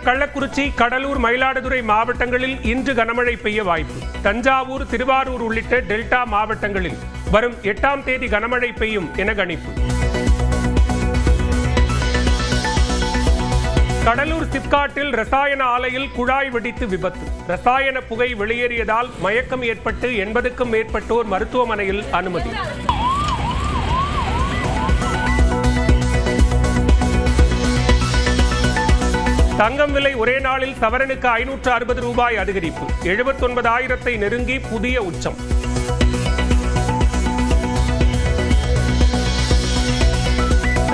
கள்ளக்குறிச்சி, கடலூர், மயிலாடுதுறை மாவட்டங்களில் இன்று கனமழை பெய்ய வாய்ப்பு. தஞ்சாவூர், திருவாரூர் உள்ளிட்ட டெல்டா மாவட்டங்களில் வரும் 8ஆம் தேதி கனமழை பெய்யும் என கணிப்பு. கடலூர் சிப்காட்டில் ரசாயன ஆலையில் குழாய் வெடித்து விபத்து. ரசாயன புகை வெளியேறியதால் மயக்கம் ஏற்பட்டு 80க்கும் மேற்பட்டோர் மருத்துவமனையில் அனுமதி. தங்கம் விலை ஒரே நாளில் சவரனுக்கு 560 ரூபாய் அதிகரிப்பு. 79,000 நெருங்கி புதிய உச்சம்.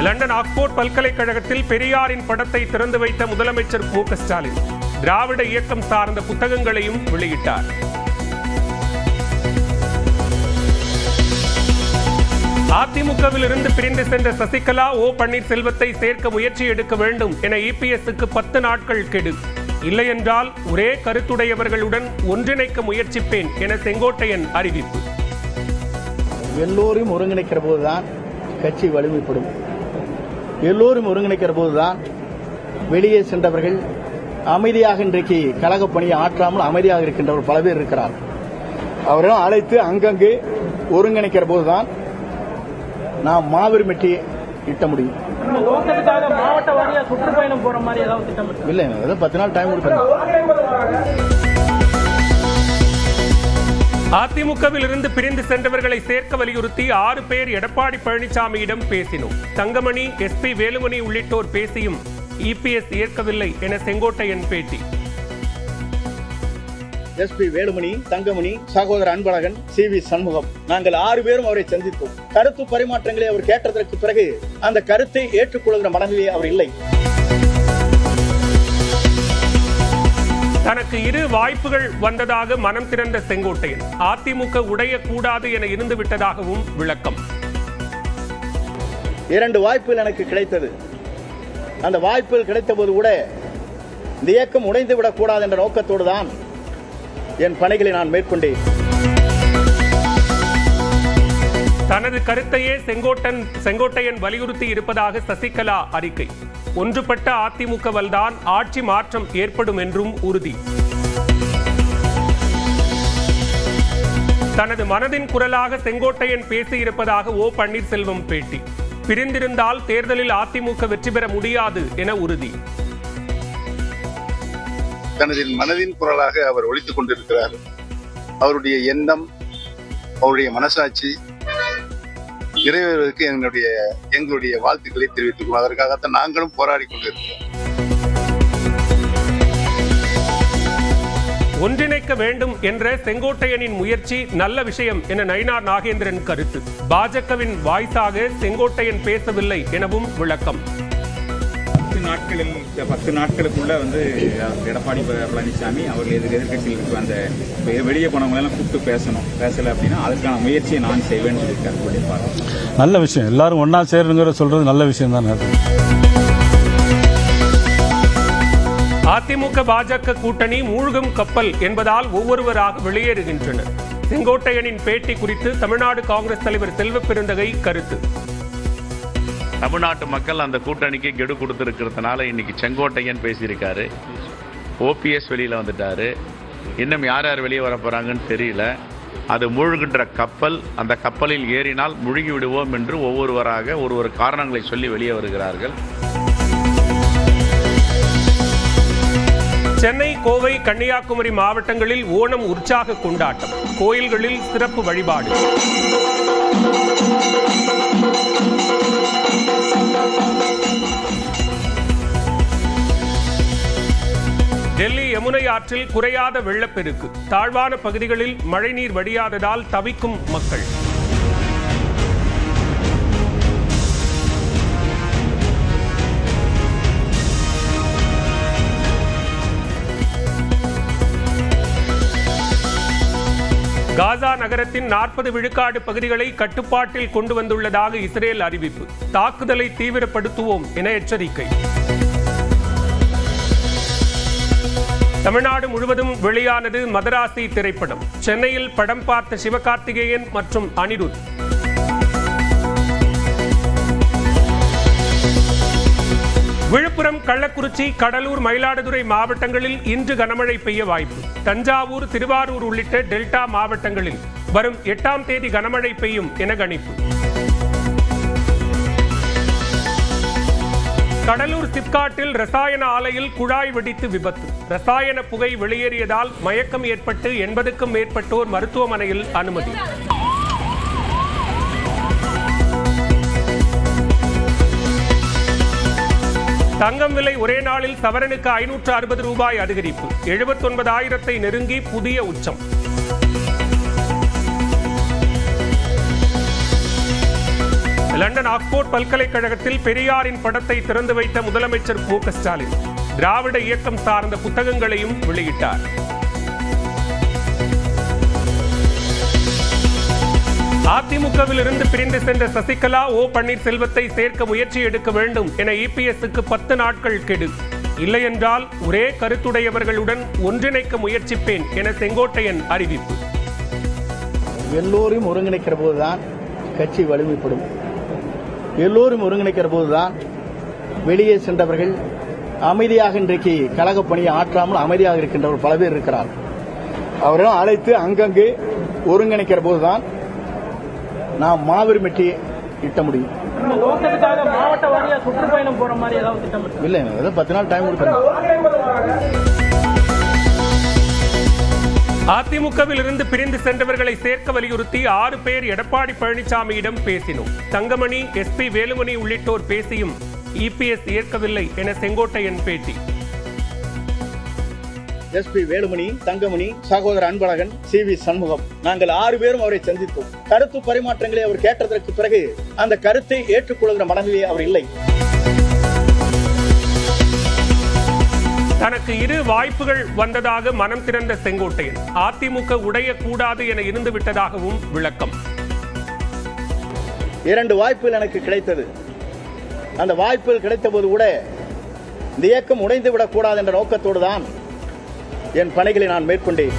லண்டன் ஆக்ஸ்போர்ட் பல்கலைக்கழகத்தில் பெரியாரின் படத்தை திறந்து வைத்த முதலமைச்சர் மு.க. ஸ்டாலின் திராவிட இயக்கம் சார்ந்த புத்தகங்களையும் வெளியிட்டார். அதிமுகவில் இருந்து பிரிந்து சென்ற சசிகலா, ஓ பன்னீர்செல்வத்தை சேர்க்க முயற்சி எடுக்க வேண்டும் என இபிஎஸ்க்கு 10 நாட்கள் கெடு. இல்லையென்றால் ஒரே கருத்துடையவர்களுடன் ஒன்றிணைக்க முயற்சிப்பேன் என செங்கோட்டையன் அறிவிப்பு. எல்லோரும் ஒருங்கிணைக்கிற போதுதான் கட்சி வலிமைப்படும். எல்லோரும் ஒருங்கிணைக்கிற போதுதான் வெளியே சென்றவர்கள் அமைதியாக இன்றைக்கு கழகப் பணியை ஆற்றாமல் அமைதியாக இருக்கின்றவர் பல பேர் இருக்கிறார். அவர்களும் அழைத்து அங்கங்கு ஒருங்கிணைக்கிற போதுதான் நாம் மாபெரும் வெற்றியை ஈட்ட முடியும். மாவட்ட வாரியா சுற்றுப்பயணம் போற மாதிரி ஏதாவது திட்டம் இல்லை, 10 நாள் டைம் கொடுக்கணும். அதிமுகவில் இருந்து பிரிந்து சென்றவர்களை சேர்க்க வலியுறுத்தி 6 பேர் எடப்பாடி பழனிசாமியிடம் பேசினோம். தங்கமணி, எஸ்பி வேலுமணி உள்ளிட்டோர் பேசியும் இபிஎஸ் ஏற்கவில்லை என செங்கோட்டையன் பேட்டி. எஸ்பி வேலுமணி, தங்கமணி, சகோதரர் அன்பழகன், சி.வி. சண்முகம், நாங்கள் 6 பேரும் அவரை சந்தித்தோம். கருத்து பரிமாற்றங்களை அவர் கேட்டதற்கு பிறகு அந்த கருத்தை ஏற்றுக்கொள்கிற மனநிலையே அவர் இல்லை. தனக்கு 2 வாய்ப்புகள் வந்ததாக மனம் திறந்த செங்கோட்டையன் அதிமுக உடையக்கூடாது என இருந்து விட்டதாகவும் விளக்கம். 2 வாய்ப்புகள் எனக்கு கிடைத்தது. அந்த வாய்ப்புகள் கிடைத்த போது கூட இந்த இயக்கம் உடைந்துவிடக் கூடாது என்ற நோக்கத்தோடு தான் என் பணிகளை நான் மேற்கொண்டேன். தனது கருத்தையே செங்கோட்டையன் வலியுறுத்தி இருப்பதாக சசிகலா அறிக்கை. ஒன்றுபட்ட அதிமுகவில் தான் ஆட்சி மாற்றம் ஏற்படும் என்றும் உறுதி. தனது மனதின் குரலாக செங்கோட்டையன் பேசியிருப்பதாக ஓ பன்னீர்செல்வம் பேட்டி. பிரிந்திருந்தால் தேர்தலில் அதிமுக வெற்றி பெற முடியாது என உறுதி. தனது மனதின் குரலாக அவர் ஒலித்துக் கொண்டிருக்கிறார். அவருடைய எண்ணம், அவருடைய மனசாட்சி நிறைவேறுவதற்கு எங்களுடைய வாழ்த்துக்களை தெரிவித்துக் அதற்காகத்தான் நாங்களும் போராடி கொண்டிருக்கிறோம். ஒன்றிணைக்க வேண்டும் என்ற செங்கோட்டையனின் முயற்சி நல்ல விஷயம் என நயினார் நாகேந்திரன் கருத்து. பாஜகவின் வாய்ஸாக செங்கோட்டையன் பேசவில்லை எனவும் விளக்கம். 10 நாட்களுக்குள்ள எடப்பாடி பழனிசாமி அவர்கள் எதிர்கட்சியில் அந்த வெளியே போனவங்களெல்லாம் கூப்பிட்டு பேசல அப்படின்னா அதுக்கான முயற்சியை நான் செய்வேன்னு சொல்லியிருக்காரு. நல்ல விஷயம், எல்லாரும் ஒன்னா சேருங்கிற சொல்றது நல்ல விஷயம் தான். அதிமுக பாஜக கூட்டணி மூழ்கும் கப்பல் என்பதால் ஒவ்வொருவராக வெளியேறுகின்றனர். செங்கோட்டையனின் பேட்டி குறித்து தமிழ்நாடு காங்கிரஸ் தலைவர் செல்வ பெருந்தகை கருத்து. தமிழ்நாட்டு மக்கள் அந்த கூட்டணிக்கு கெடு கொடுத்திருக்கிறதுனால இன்னைக்கு செங்கோட்டையன் பேசியிருக்காரு. ஓபிஎஸ் வெளியில் வந்துட்டாரு. இன்னும் யார் யார் வெளியே வர போறாங்கன்னு தெரியல. அது மூழ்கின்ற கப்பல், அந்த கப்பலில் ஏறினால் முழுகி விடுவோம் என்று ஒவ்வொருவராக ஒரு காரணங்களை சொல்லி வெளியே வருகிறார்கள். சென்னை, கோவை, கன்னியாகுமரி மாவட்டங்களில் ஓணம் உற்சாக கொண்டாட்டம். கோயில்களில் சிறப்பு வழிபாடு. டெல்லி யமுனை ஆற்றில் குறையாத வெள்ளப்பெருக்கு. தாழ்வான பகுதிகளில் மழைநீர் வடியாததால் தவிக்கும் மக்கள். காசா நகரத்தின் 40 விழுக்காடு பகுதிகளை கட்டுப்பாட்டில் கொண்டு வந்துள்ளதாக இஸ்ரேல் அறிவிப்பு. தாக்குதலை தீவிரப்படுத்துவோம் என எச்சரிக்கை. தமிழ்நாடு முழுவதும் வெளியானது மதராசி திரைப்படம். சென்னையில் படம் பார்த்த சிவகார்த்திகேயன் மற்றும் அனிருத். விழுப்புரம், கள்ளக்குறிச்சி, கடலூர், மயிலாடுதுறை மாவட்டங்களில் இன்று கனமழை பெய்ய வாய்ப்பு. தஞ்சாவூர், திருவாரூர் உள்ளிட்ட டெல்டா மாவட்டங்களில் வரும் 8ஆம் தேதி கனமழை பெய்யும் என கணிப்பு. கடலூர் சிப்காட்டில் ரசாயன ஆலையில் குழாய் வெடித்து விபத்து. ரசாயன புகை வெளியேறியதால் மயக்கம் ஏற்பட்டு 80க்கும் மேற்பட்டோர் மருத்துவமனையில் அனுமதி. தங்கம் விலை ஒரே நாளில் சவரனுக்கு 560 ரூபாய் அதிகரிப்பு. 79,000-ஐ நெருங்கி புதிய உச்சம். லண்டன் ஆக்ஸ்போர்ட் பல்கலைக்கழகத்தில் பெரியாரின் படத்தை திறந்து வைத்த முதலமைச்சர் மு.க. ஸ்டாலின் திராவிட இயக்கம் சார்ந்த புத்தகங்களையும் வெளியிட்டார். அதிமுகவில் இருந்து பிரிந்து சென்ற சசிகலா, ஓ பன்னீர்செல்வத்தை சேர்க்க முயற்சி எடுக்க வேண்டும் என இபிஎஸ்க்கு 10 நாட்கள் கெடு. இல்லையென்றால் ஒரே கருத்துடையவர்களுடன் ஒன்றிணைக்க முயற்சிப்பேன் என செங்கோட்டையன் அறிவிப்பு. எல்லோரும் ஒருங்கிணைக்கிற போதுதான் கட்சி வலிமைப்படும். எல்லோரும் ஒருங்கிணைக்கிற போதுதான் வெளியே சென்றவர்கள் அமைதியாக இன்றைக்கு கழக பணியை ஆற்றாமல் அமைதியாக இருக்கின்றவர் பல பேர் இருக்கிறார். அவர்கள் அழைத்து அங்கங்கே ஒருங்கிணைக்கிற போதுதான் நாம் மாபெரும் வெற்றியை ஈட்ட முடியும். மாவட்ட வாரியா சுற்றுப்பயணம் போற மாதிரி ஏதாவது திட்டம் இல்லை, 10 நாள் டைம் கொடுக்கணும். அதிமுகவில் இருந்து பிரிந்து சென்றவர்களை சேர்க்க வலியுறுத்தி 6 பேர் எடப்பாடி பழனிசாமியிடம் பேசினோம். தங்கமணி, SP வேலுமணி உள்ளிட்டோர் பேசியும் இபிஎஸ் ஏற்கவில்லை என செங்கோட்டையன் பேட்டி. SP வேலுமணி, தங்கமணி, சகோதரர் அன்பழகன், CV சண்முகம், நாங்கள் 6 பேரும் அவரை சந்தித்தோம். கருத்து பரிமாற்றங்களை அவர் கேட்டதற்கு பிறகு அந்த கருத்தை ஏற்றுக்கொள்கிற மனநிலையே அவர் இல்லை. தனக்கு 2 வாய்ப்புகள் வந்ததாக மனம் திறந்த செங்கோட்டையன் அதிமுக உடையக்கூடாது என இருந்து விட்டதாகவும் விளக்கம். 2 வாய்ப்புகள் எனக்கு கிடைத்தது. அந்த வாய்ப்புகள் கிடைத்த போது கூட இந்த இயக்கம் உடைந்து விடக்கூடாது என்ற நோக்கத்தோடு தான் என் பணிகளை நான் மேற்கொண்டேன்.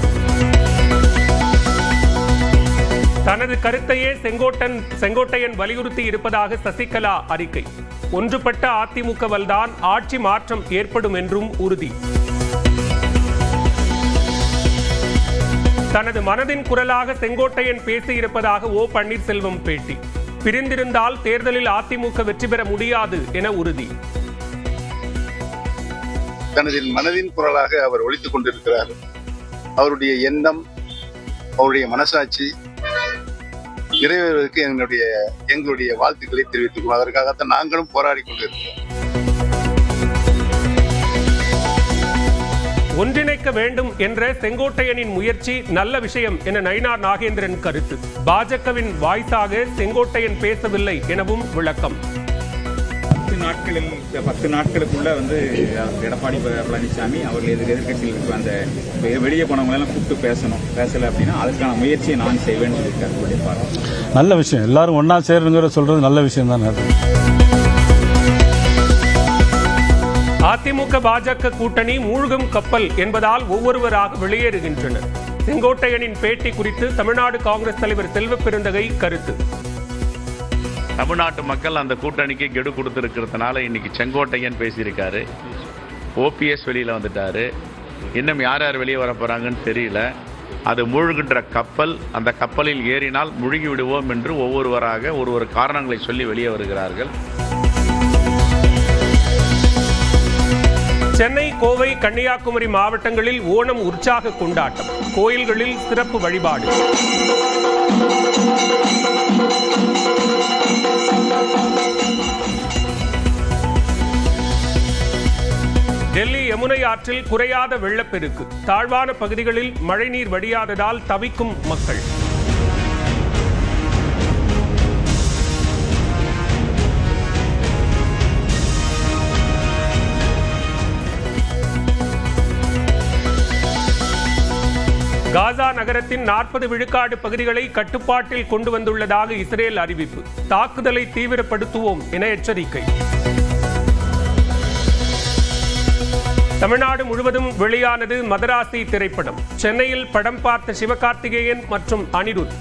தனது கருத்தையே செங்கோட்டையன் வலியுறுத்தி இருப்பதாக சசிகலா அறிக்கை. ஒன்றுபட்ட அதிமுகவால் தான் ஆட்சி மாற்றம் ஏற்படும் என்றும் உறுதி. தனது மனதின் குரலாக செங்கோட்டையன் பேசியிருப்பதாக ஓ பன்னீர்செல்வம் பேட்டி. பிரிந்திருந்தால் தேர்தலில் அதிமுக வெற்றி பெற முடியாது என உறுதி. தனது மனதின் குரலாக அவர் ஒலித்துக் கொண்டிருக்கிறார். அவருடைய எண்ணம், அவருடைய மனசாட்சி நிறைவேறுவதற்கு எங்களுடைய வாழ்த்துக்களை தெரிவித்துக் அதற்காகத்தான் நாங்களும் போராடி கொண்டிருக்கிறோம். ஒன்றிணைக்க வேண்டும் என்ற செங்கோட்டையனின் முயற்சி நல்ல விஷயம் என நயினார் நாகேந்திரன் கருத்து. பாஜகவின் வாய்ஸாக செங்கோட்டையன் பேசவில்லை எனவும் விளக்கம். 10 நாட்களுக்குள்ள எடப்பாடி பழனிசாமி அவர்கள் எதிர்கட்சியில் இருக்க அந்த வெளியே போனவங்க எல்லாம் கூப்பிட்டு பேசல அப்படின்னா அதுக்கான முயற்சியை நான் செய்வேன் சொல்லியிருக்காரு. நல்ல விஷயம். எல்லாரும் ஒன்னா சேருங்கிற சொல்றது நல்ல விஷயம் தான். அதிமுக பாஜக கூட்டணி மூழ்கும் கப்பல் என்பதால் ஒவ்வொருவராக வெளியேறுகின்றனர். செங்கோட்டையனின் பேட்டி குறித்து தமிழ்நாடு காங்கிரஸ் தலைவர் செல்வ பெருந்தகை கருத்து. தமிழ்நாட்டு மக்கள் அந்த கூட்டணிக்கு கெடு கொடுத்திருக்கிறதுனால இன்னைக்கு செங்கோட்டையன் பேசியிருக்காரு. OPS வெளியில வந்துட்டாரு. இன்னும் யார் யார் வெளியே வர போறாங்கன்னு தெரியல. அது மூழ்கின்ற கப்பல், அந்த கப்பலில் ஏறினால் முழுகி விடுவோம் என்று ஒவ்வொருவராக ஒரு காரணங்களை சொல்லி வெளியே வருகிறார்கள். சென்னை, கோவை, கன்னியாகுமரி மாவட்டங்களில் ஓணம் உற்சாக கொண்டாட்டம். கோயில்களில் சிறப்பு வழிபாடு. டெல்லி யமுனை ஆற்றில் குறையாத வெள்ளப்பெருக்கு. தாழ்வான பகுதிகளில் மழைநீர் வடியாததால் தவிக்கும் மக்கள். காசா நகரத்தின் 40 விழுக்காடு பகுதிகளை கட்டுப்பாட்டில் கொண்டு வந்துள்ளதாக இஸ்ரேல் அறிவிப்பு. தாக்குதலை தீவிரப்படுத்துவோம் என எச்சரிக்கை. தமிழ்நாடு முழுவதும் வெளியானது மதராசி திரைப்படம். சென்னையில் படம் பார்த்த சிவகார்த்திகேயன் மற்றும் அனிருத்